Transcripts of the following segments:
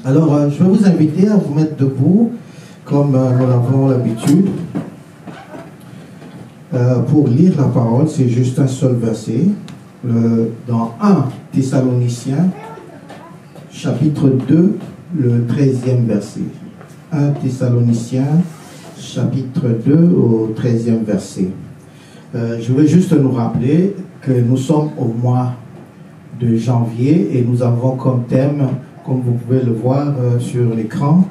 Alors, je vais vous inviter à vous mettre debout, comme nous l'avons l'habitude. Pour lire la parole, c'est juste un seul verset. Dans 1 Thessaloniciens, chapitre 2, le 13e verset. 1 Thessaloniciens, chapitre 2, au 13e verset. Je veux juste nous rappeler que nous sommes au mois de janvier et nous avons comme thème, comme vous pouvez le voir sur l'écran,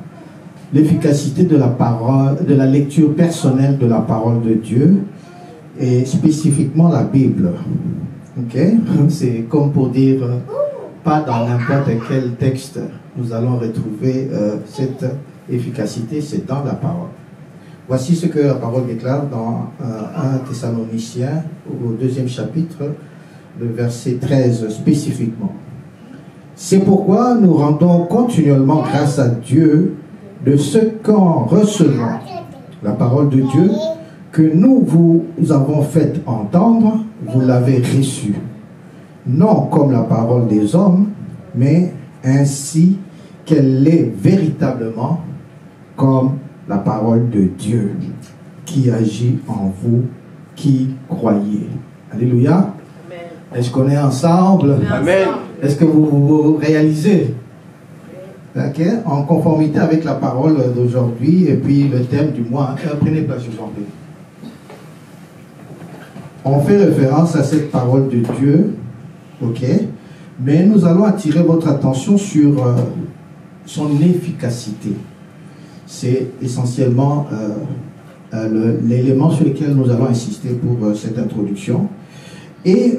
l'efficacité de la parole, de la lecture personnelle de la parole de Dieu et spécifiquement la Bible. Ok? C'est comme pour dire, pas dans n'importe quel texte nous allons retrouver cette efficacité, c'est dans la parole. Voici ce que la parole déclare dans 1 Thessaloniciens, au 2e chapitre, le verset 13 spécifiquement. C'est pourquoi nous rendons continuellement grâce à Dieu de ce qu'en recevant la parole de Dieu que nous vous avons fait entendre, vous l'avez reçue. Non comme la parole des hommes, mais ainsi qu'elle est véritablement comme la parole de Dieu qui agit en vous qui croyez. Alléluia. Est-ce qu'on est ensemble? Amen. Est-ce que vous réalisez? Okay. En conformité avec la parole d'aujourd'hui et puis le thème du mois. Prenez place, je vous en prie. On fait référence à cette parole de Dieu, ok, mais nous allons attirer votre attention sur son efficacité. C'est essentiellement l'élément sur lequel nous allons insister pour cette introduction. Et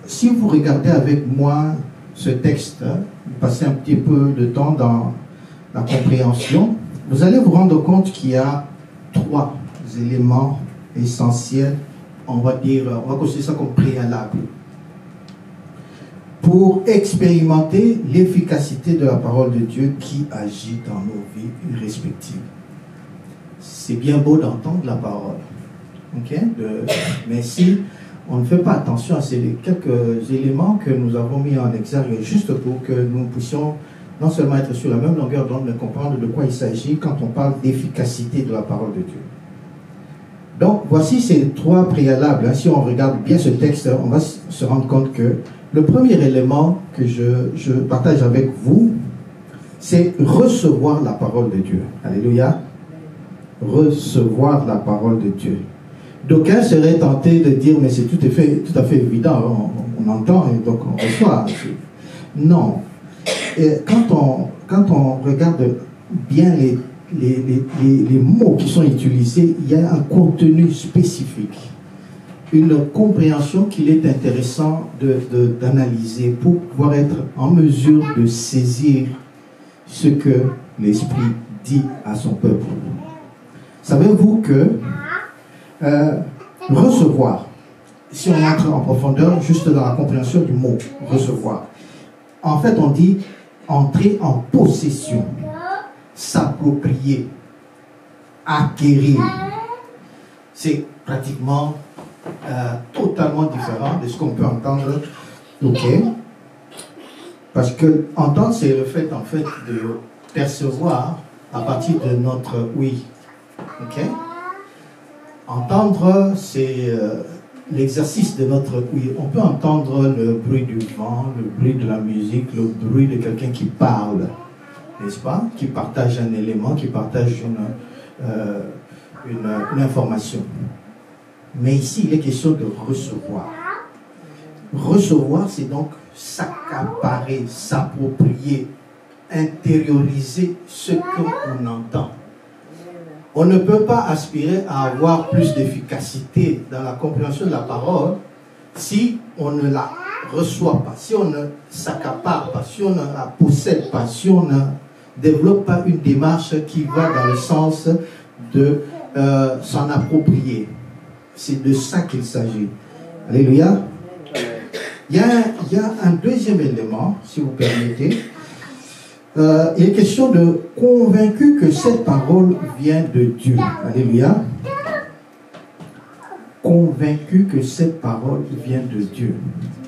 si vous regardez avec moi ce texte, vous passez un petit peu de temps dans la compréhension, vous allez vous rendre compte qu'il y a 3 éléments essentiels, on va considérer ça comme préalable, pour expérimenter l'efficacité de la parole de Dieu qui agit dans nos vies respectives. C'est bien beau d'entendre la parole, ok? Mais si on ne fait pas attention à ces quelques éléments que nous avons mis en exergue juste pour que nous puissions non seulement être sur la même longueur d'onde, mais comprendre de quoi il s'agit quand on parle d'efficacité de la parole de Dieu. Donc, voici ces 3 préalables. Si on regarde bien ce texte, on va se rendre compte que le premier élément que je partage avec vous, c'est recevoir la parole de Dieu. Alléluia. Recevoir la parole de Dieu. D'aucuns seraient tentés de dire, mais c'est tout à fait évident, on entend et donc on reçoit. Non. Et quand on regarde bien les mots qui sont utilisés, il y a un contenu spécifique, une compréhension qu'il est intéressant d'analyser pour pouvoir être en mesure de saisir ce que l'Esprit dit à son peuple. Savez-vous que recevoir, si on entre en profondeur juste dans la compréhension du mot recevoir, en fait on dit entrer en possession, s'approprier, acquérir. C'est pratiquement totalement différent de ce qu'on peut entendre, ok? Parce que entendre, c'est le fait en fait de percevoir à partir de notre oui, ok? Entendre, c'est l'exercice de notre oui. On peut entendre le bruit du vent, le bruit de la musique, le bruit de quelqu'un qui parle, n'est-ce pas? Qui partage un élément, qui partage une information. Mais ici, il est question de recevoir. Recevoir, c'est donc s'accaparer, s'approprier, intérioriser ce qu'on entend. On ne peut pas aspirer à avoir plus d'efficacité dans la compréhension de la parole si on ne la reçoit pas, si on ne s'accapare pas, si on ne la possède pas, si on ne développe pas une démarche qui va dans le sens de s'en approprier. C'est de ça qu'il s'agit. Alléluia. Il y a un deuxième élément, si vous permettez. Il est question de convaincu que cette parole vient de Dieu. Alléluia. Convaincu que cette parole vient de Dieu.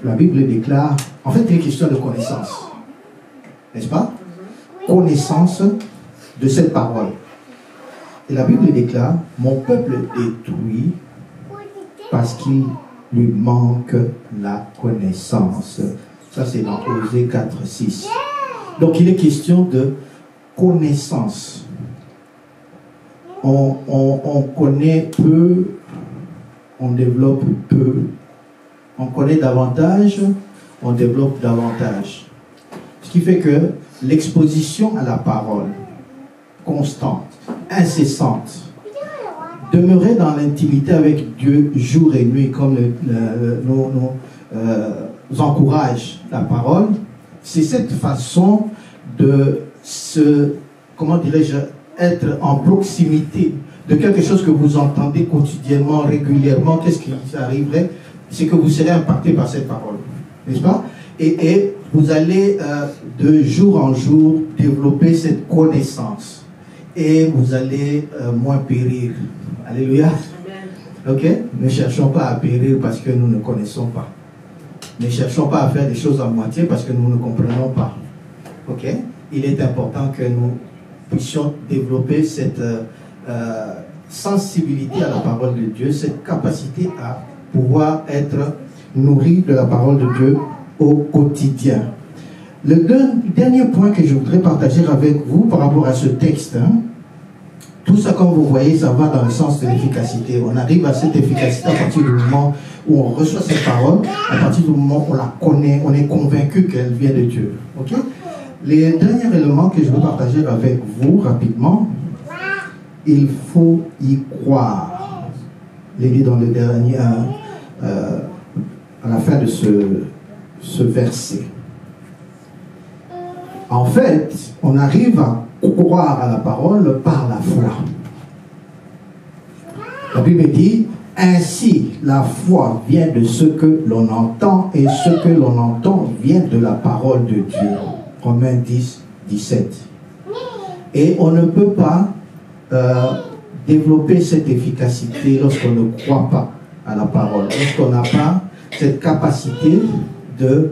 La Bible déclare, en fait, il est question de connaissance. N'est-ce pas? connaissance de cette parole. Et la Bible déclare, mon peuple détruit parce qu'il lui manque la connaissance. Ça, c'est dans Osée 4, 6. Donc, il est question de connaissance. On connaît peu, on développe peu. On connaît davantage, on développe davantage. Ce qui fait que l'exposition à la parole, constante, incessante, demeurer dans l'intimité avec Dieu jour et nuit, comme nous encourage la parole, c'est cette façon de se, comment dirais-je, être en proximité de quelque chose que vous entendez quotidiennement, régulièrement. Qu'est-ce qui arriverait? C'est que vous serez impacté par cette parole, n'est-ce pas? Et vous allez de jour en jour développer cette connaissance et vous allez moins périr. Alléluia. Ok? Ne cherchons pas à périr parce que nous ne connaissons pas. Ne cherchons pas à faire des choses à moitié parce que nous ne comprenons pas. Ok? Il est important que nous puissions développer cette sensibilité à la parole de Dieu, cette capacité à pouvoir être nourri de la parole de Dieu au quotidien. Le dernier point que je voudrais partager avec vous par rapport à ce texte, tout ça, comme vous voyez, ça va dans le sens de l'efficacité. On arrive à cette efficacité à partir du moment où on reçoit cette parole, à partir du moment où on la connaît, on est convaincu qu'elle vient de Dieu. Ok? Les derniers éléments que je veux partager avec vous rapidement, il faut y croire. Il est dit dans le dernier, à la fin de ce verset. En fait, on arrive à croire à la parole par la foi. La Bible dit, ainsi la foi vient de ce que l'on entend et ce que l'on entend vient de la parole de Dieu. Romains 10, 17. Et on ne peut pas développer cette efficacité lorsqu'on ne croit pas à la parole, lorsqu'on n'a pas cette capacité de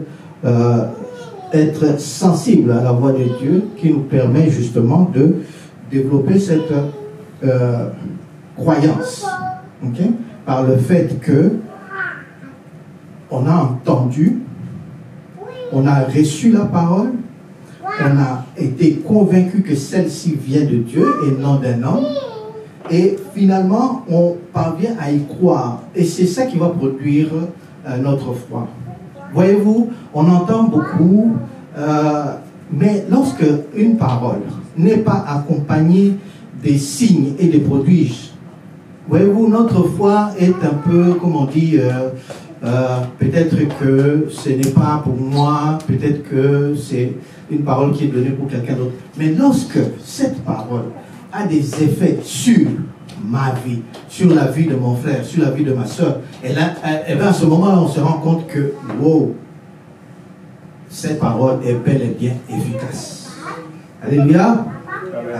être sensible à la voix de Dieu qui nous permet justement de développer cette croyance, okay? Par le fait que on a entendu, on a reçu la parole, on a été convaincu que celle-ci vient de Dieu et non d'un homme, et finalement on parvient à y croire, et c'est ça qui va produire notre foi. Voyez-vous, on entend beaucoup, mais lorsque une parole n'est pas accompagnée des signes et des prodiges, voyez-vous, notre foi est un peu, comme on dit, peut-être que ce n'est pas pour moi, peut-être que c'est une parole qui est donnée pour quelqu'un d'autre. Mais lorsque cette parole a des effets sur ma vie, sur la vie de mon frère, sur la vie de ma soeur, et bien à ce moment-là, on se rend compte que, wow, cette parole est bel et bien efficace. Alléluia.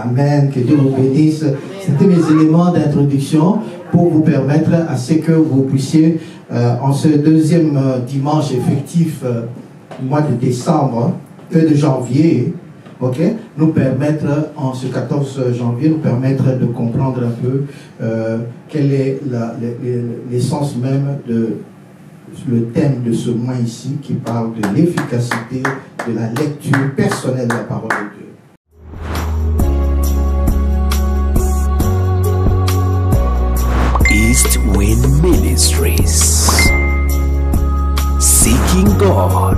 Amen. Que Dieu vous bénisse. C'était mes éléments d'introduction pour vous permettre à ce que vous puissiez, en ce deuxième dimanche effectif du mois de décembre, de janvier, okay, nous permettre, en ce 14 janvier, nous permettre de comprendre un peu quelle est l'essence même de le thème de ce mois ici, qui parle de l'efficacité de la lecture personnelle de la parole de Dieu. East Wind Ministries, seeking God.